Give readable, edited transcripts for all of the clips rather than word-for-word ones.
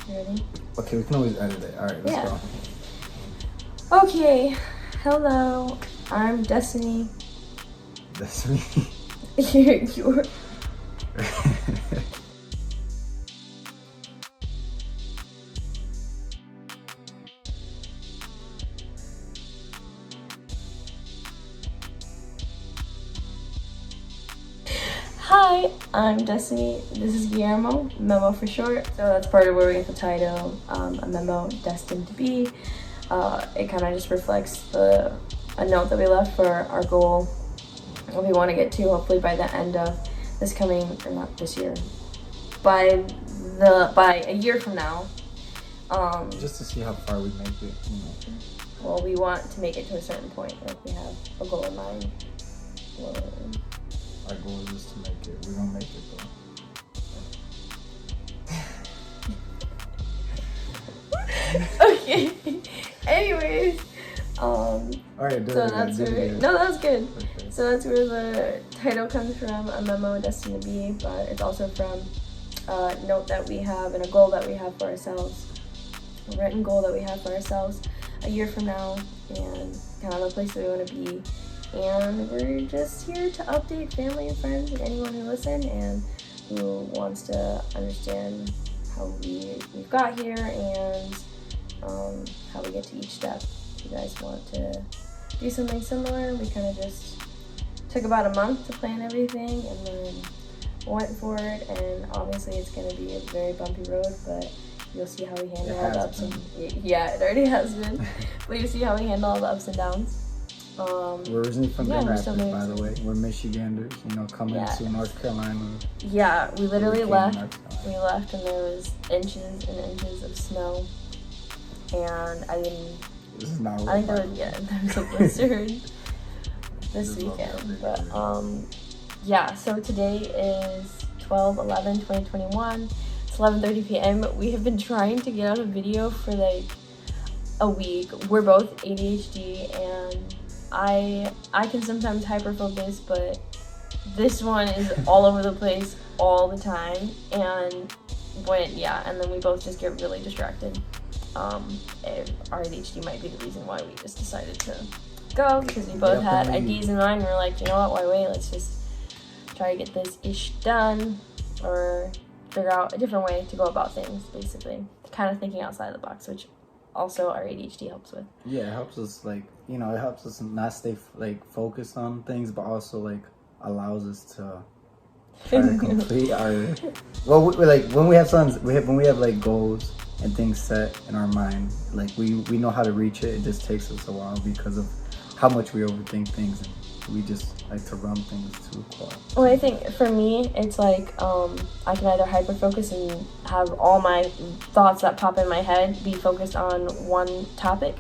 You ready? Okay, we can always edit it. All right, let's go. Okay, hello, I'm Destiny. That's me. You're Hi, I'm Destiny. This is Guillermo, Memo for short. So that's part of where we get the title, a memo destined to be. It kind of just reflects a note that we left for our goal, what we want to get to hopefully by the end of this coming, or not this year, by a year from now. Just to see how far we make it. Well, we want to make it to a certain point. Like we have a goal in mind. Our goal is just to make it. We're gonna make it though. Okay. Anyways, all right, so that's where. No, that was good. Okay. So that's where the title comes from, a memo destined to be, but it's also from a note that we have and a goal that we have for ourselves, a written goal that we have for ourselves a year from now, and kind of a place that we want to be. And we're just here to update family and friends and anyone who listen and who wants to understand how we've got here and how we get to each step. If you guys want to do something similar, we kind of just took about a month to plan everything and then went for it. And obviously it's going to be a very bumpy road, but you'll see how we handle all the ups and yeah, it already has been. But you'll see how we handle all the ups and downs. We're originally from Grand Rapids, by the way. We're Michiganders, coming to North Carolina. Yeah, we literally left. We left and there was inches and inches of snow. And I think there was a blizzard this weekend. But so today is 12/11/2021. It's 11:30 p.m. We have been trying to get out a video for like a week. We're both ADHD and I can sometimes hyper focus, but this one is all over the place all the time, and then we both just get really distracted. Our ADHD might be the reason why we just decided to go, because we both had ideas in mind. And we're like, you know what, why wait, let's just try to get this ish done, or figure out a different way to go about things, basically kind of thinking outside the box, which also our ADHD helps with. Yeah, it helps us it helps us not stay focused on things, but also allows us to try to complete our when we have goals and things set in our mind, we know how to reach it. It just takes us a while because of how much we overthink things, and we just like to run things too far. Well, I think for me, it's I can either hyper focus and have all my thoughts that pop in my head be focused on one topic,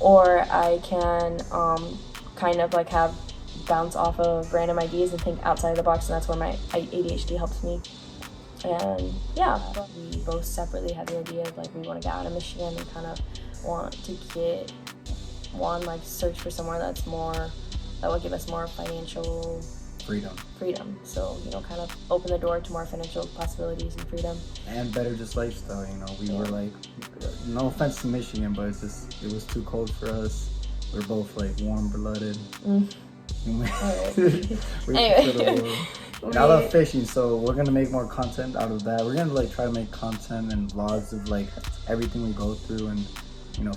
or I can kind of have bounce off of random ideas and think outside the box, and that's where my ADHD helps me. And yeah, we both separately had the idea of we want to get out of Michigan and kind of want to get search for somewhere that will give us more financial freedom. So, kind of open the door to more financial possibilities and freedom. And better just lifestyle, We were no offense to Michigan, but it was too cold for us. We're both warm-blooded. Anyway. And I love fishing, so we're gonna make more content out of that. We're gonna try to make content and vlogs of everything we go through, and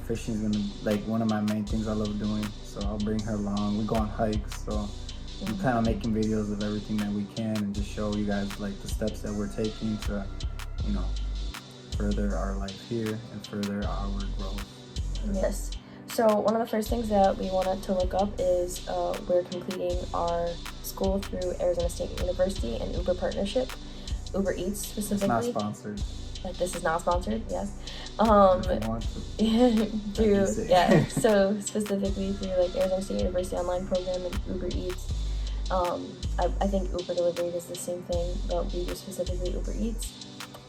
fishing is gonna one of my main things I love doing. So I'll bring her along. We go on hikes, so we plan on making videos of everything that we can and just show you guys the steps that we're taking to further our life here and further our growth. Yes. So one of the first things that we wanted to look up is we're completing our school through Arizona State University and Uber partnership, Uber Eats specifically. It's not sponsored. This is not sponsored, yes. So specifically through Arizona State University online program and Uber Eats. I think Uber delivery is the same thing, but we do specifically Uber Eats.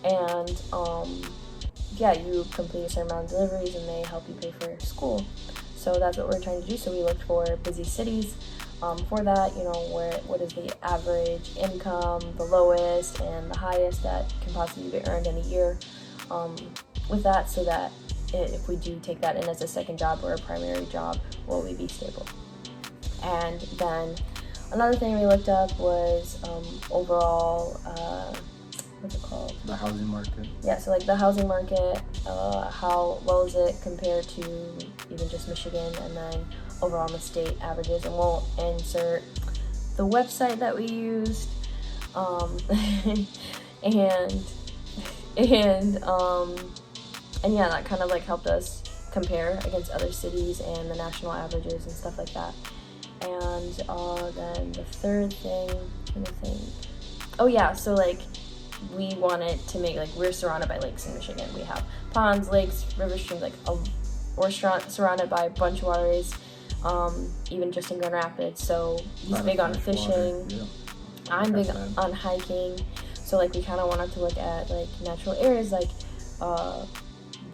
And you complete a certain amount of deliveries and they help you pay for school. So that's what we're trying to do. So we looked for busy cities. For that, what is the average income, the lowest and the highest that can possibly be earned in a year. with that, so that if we do take that in as a second job or a primary job, will we be stable? And then another thing we looked up was overall, what's it called? The housing market. Yeah, so like the housing market, how well is it compared to even just Michigan, and then overall on the state averages, and we'll insert the website that we used, and yeah, that kind of like helped us compare against other cities and the national averages and stuff like that. And then the third thing, I'm gonna think. Oh yeah, so like we wanted to make, like, we're surrounded by lakes in Michigan. We have ponds, lakes, river streams, like we're surrounded by a bunch of waterways, even just in Grand Rapids. So he's big on fishing. Yeah. I'm big on hiking. So like we kind of wanted to look at like natural areas, like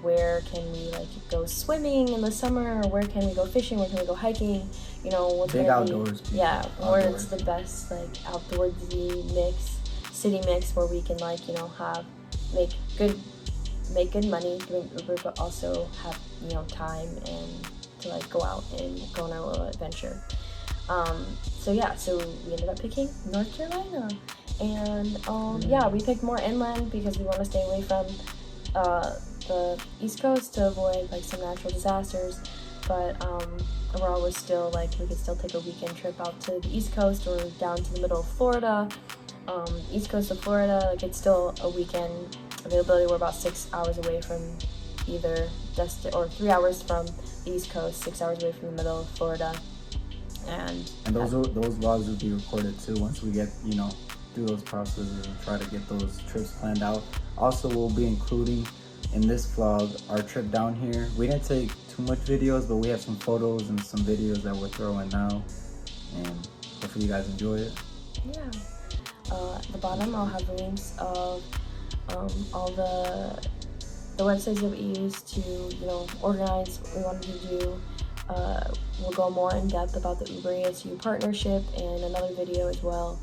where can we like go swimming in the summer, or where can we go fishing, where can we go hiking, you know, what's big outdoors. Yeah, where it's the best like outdoorsy mix, city mix, where we can like, you know, make good money doing Uber, but also have, you know, time and to like go out and go on a little adventure. So yeah, so we ended up picking North Carolina, and yeah, we picked more inland because we want to stay away from the East Coast to avoid like some natural disasters, but overall we're still like, we could still take a weekend trip out to the East Coast or down to the middle of Florida. East Coast of Florida, like it's still a weekend availability. We're about 6 hours away from either or 3 hours from the East Coast, 6 hours away from the middle of Florida. And those vlogs will be recorded too once we get, you know, through those processes and try to get those trips planned out. Also, we'll be including in this vlog our trip down here. We didn't take too much videos, but we have some photos and some videos that we're throwing now, and hopefully you guys enjoy it. Yeah. At the bottom I'll have the links of all the websites that we used to, you know, organize what we wanted to do. We'll go more in depth about the Uber ASU partnership in another video as well.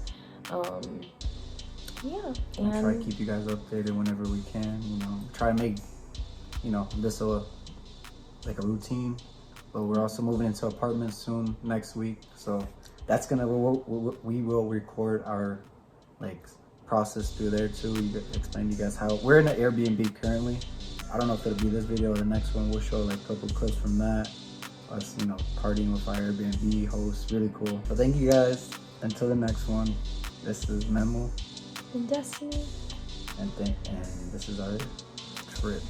Yeah, and I'll try to keep you guys updated whenever we can. You know, try to make, you know, this like a routine. But we're also moving into apartments soon next week, so that's gonna we will record our like process through there too. Explain to you guys how we're in an Airbnb currently. I don't know if it'll be this video or the next one. We'll show like a couple clips from that. Us, you know, partying with our Airbnb hosts. Really cool. But thank you guys. Until the next one. This is Memo and Destiny. And this is our trip.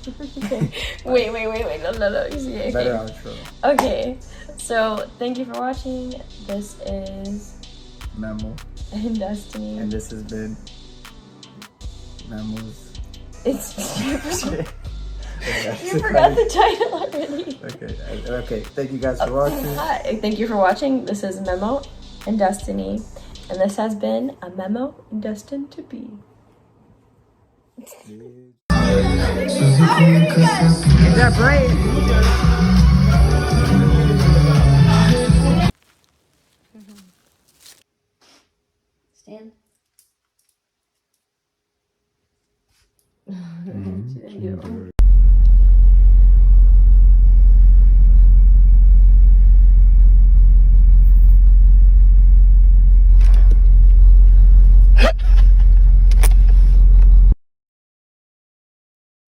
Wait. No. Okay. Better outro. Okay. So thank you for watching. This is Memo and Destiny. And this has been Memo's. It's you forgot the title already. Okay. Thank you guys for watching. Hi. Thank you for watching. This is Memo and Destiny. And this has been a memo destined to be. Is that right? Stand.